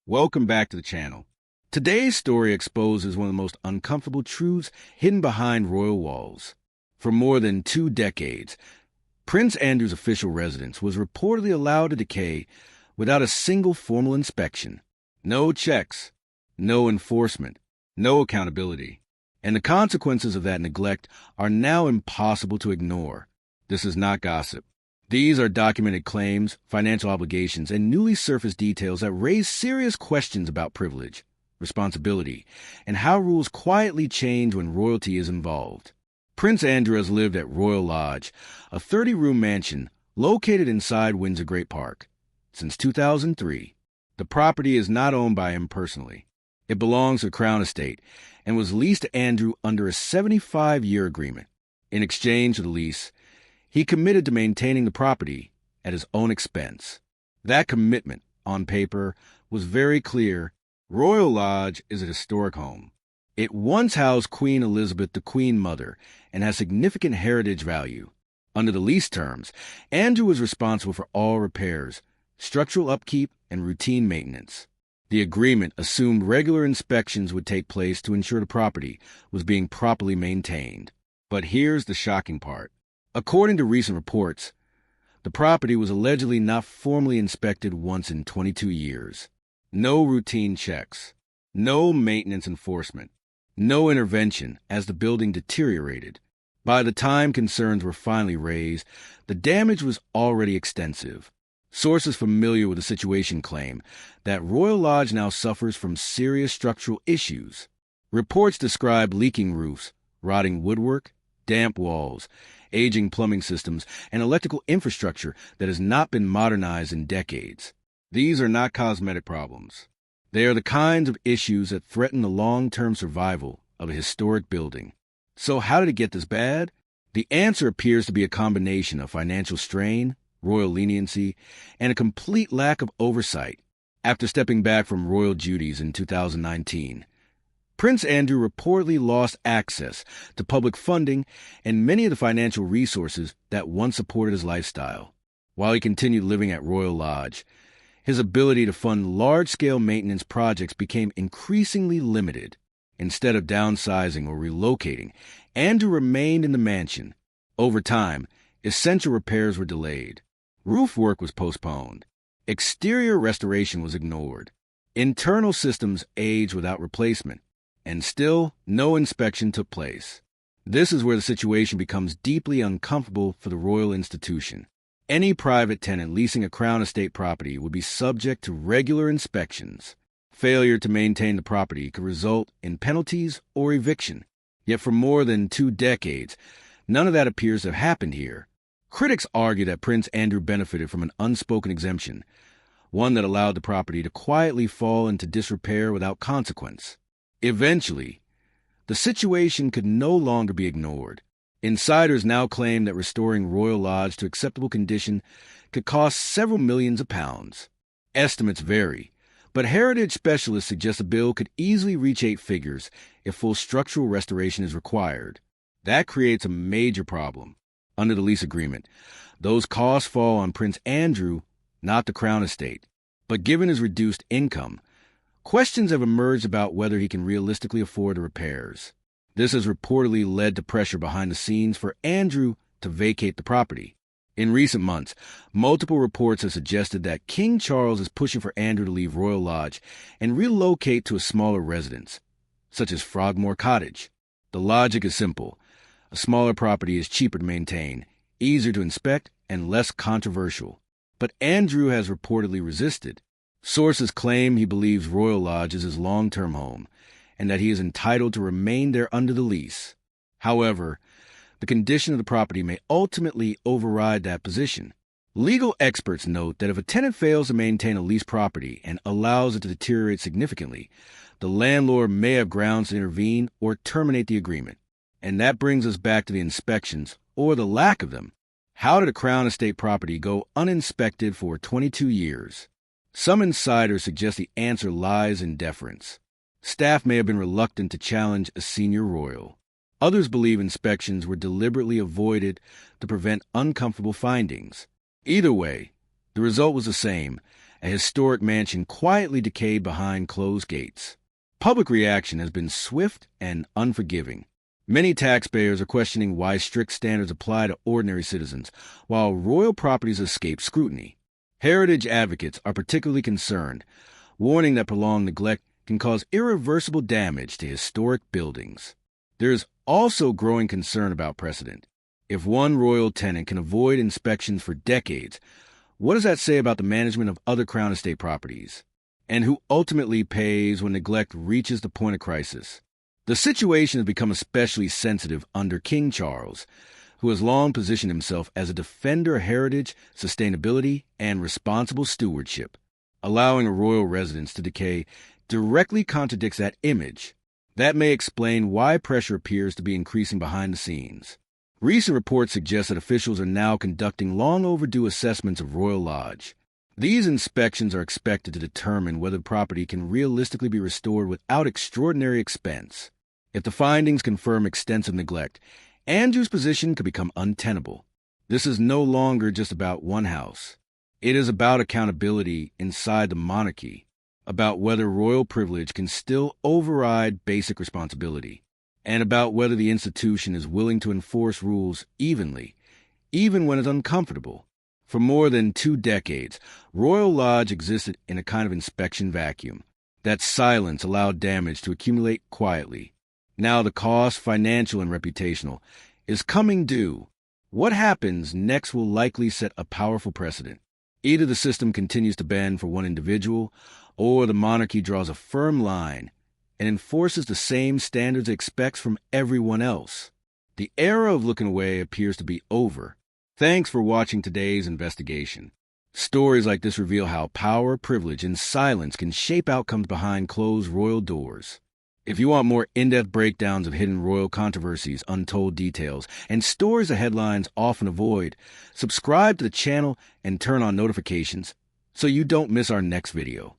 Welcome back to the channel. Today's story exposes one of the most uncomfortable truths hidden behind royal walls. For more than 2 decades, Prince Andrew's official residence was reportedly allowed to decay without a single formal inspection. No checks, no enforcement, no accountability. And the consequences of that neglect are now impossible to ignore. This is not gossip. These are documented claims, financial obligations, and newly surfaced details that raise serious questions about privilege, responsibility, and how rules quietly change when royalty is involved. Prince Andrew has lived at Royal Lodge, a 30-room mansion located inside Windsor Great Park, since 2003. The property is not owned by him personally. It belongs to the Crown Estate and was leased to Andrew under a 75-year agreement. In exchange for the lease, he committed to maintaining the property at his own expense. That commitment, on paper, was very clear. Royal Lodge is a historic home. It once housed Queen Elizabeth, the Queen Mother, and has significant heritage value. Under the lease terms, Andrew was responsible for all repairs, structural upkeep, and routine maintenance. The agreement assumed regular inspections would take place to ensure the property was being properly maintained. But here's the shocking part. According to recent reports, the property was allegedly not formally inspected once in 22 years. No routine checks, no maintenance enforcement, no intervention as the building deteriorated. By the time concerns were finally raised, the damage was already extensive. Sources familiar with the situation claim that Royal Lodge now suffers from serious structural issues. Reports describe leaking roofs, rotting woodwork, damp walls, aging plumbing systems, and electrical infrastructure that has not been modernized in decades. These are not cosmetic problems. They are the kinds of issues that threaten the long-term survival of a historic building. So how did it get this bad? The answer appears to be a combination of financial strain, royal leniency, and a complete lack of oversight. After stepping back from royal duties in 2019, Prince Andrew reportedly lost access to public funding and many of the financial resources that once supported his lifestyle. While he continued living at Royal Lodge, his ability to fund large-scale maintenance projects became increasingly limited. Instead of downsizing or relocating, Andrew remained in the mansion. Over time, essential repairs were delayed. Roof work was postponed. Exterior restoration was ignored. Internal systems aged without replacement. And still, no inspection took place. This is where the situation becomes deeply uncomfortable for the royal institution. Any private tenant leasing a Crown Estate property would be subject to regular inspections. Failure to maintain the property could result in penalties or eviction. Yet for more than 2 decades, none of that appears to have happened here. Critics argue that Prince Andrew benefited from an unspoken exemption, one that allowed the property to quietly fall into disrepair without consequence. Eventually, the situation could no longer be ignored. Insiders now claim that restoring Royal Lodge to acceptable condition could cost several millions of pounds. Estimates vary, but heritage specialists suggest the bill could easily reach 8 figures if full structural restoration is required. That creates a major problem. Under the lease agreement, those costs fall on Prince Andrew, not the Crown Estate. But given his reduced income, questions have emerged about whether he can realistically afford the repairs. This has reportedly led to pressure behind the scenes for Andrew to vacate the property. In recent months, multiple reports have suggested that King Charles is pushing for Andrew to leave Royal Lodge and relocate to a smaller residence, such as Frogmore Cottage. The logic is simple. A smaller property is cheaper to maintain, easier to inspect, and less controversial. But Andrew has reportedly resisted. Sources claim he believes Royal Lodge is his long-term home and that he is entitled to remain there under the lease. However, the condition of the property may ultimately override that position. Legal experts note that if a tenant fails to maintain a leased property and allows it to deteriorate significantly, the landlord may have grounds to intervene or terminate the agreement. And that brings us back to the inspections, or the lack of them. How did a Crown Estate property go uninspected for 22 years? Some insiders suggest the answer lies in deference. Staff may have been reluctant to challenge a senior royal. Others believe inspections were deliberately avoided to prevent uncomfortable findings. Either way, the result was the same, a historic mansion quietly decayed behind closed gates. Public reaction has been swift and unforgiving. Many taxpayers are questioning why strict standards apply to ordinary citizens, while royal properties escape scrutiny. Heritage advocates are particularly concerned, warning that prolonged neglect can cause irreversible damage to historic buildings. There is also growing concern about precedent. If one royal tenant can avoid inspections for decades, what does that say about the management of other Crown Estate properties? And who ultimately pays when neglect reaches the point of crisis? The situation has become especially sensitive under King Charles, who has long positioned himself as a defender of heritage, sustainability, and responsible stewardship. Allowing a royal residence to decay directly contradicts that image. That may explain why pressure appears to be increasing behind the scenes. Recent reports suggest that officials are now conducting long overdue assessments of Royal Lodge. These inspections are expected to determine whether the property can realistically be restored without extraordinary expense. If the findings confirm extensive neglect, Andrew's position could become untenable. This is no longer just about one house. It is about accountability inside the monarchy, about whether royal privilege can still override basic responsibility, and about whether the institution is willing to enforce rules evenly, even when it's uncomfortable. For more than 2 decades, Royal Lodge existed in a kind of inspection vacuum. That silence allowed damage to accumulate quietly. Now the cost, financial and reputational, is coming due. What happens next will likely set a powerful precedent. Either the system continues to bend for one individual, or the monarchy draws a firm line and enforces the same standards it expects from everyone else. The era of looking away appears to be over. Thanks for watching today's investigation. Stories like this reveal how power, privilege, and silence can shape outcomes behind closed royal doors. If you want more in-depth breakdowns of hidden royal controversies, untold details, and stories that headlines often avoid, subscribe to the channel and turn on notifications so you don't miss our next video.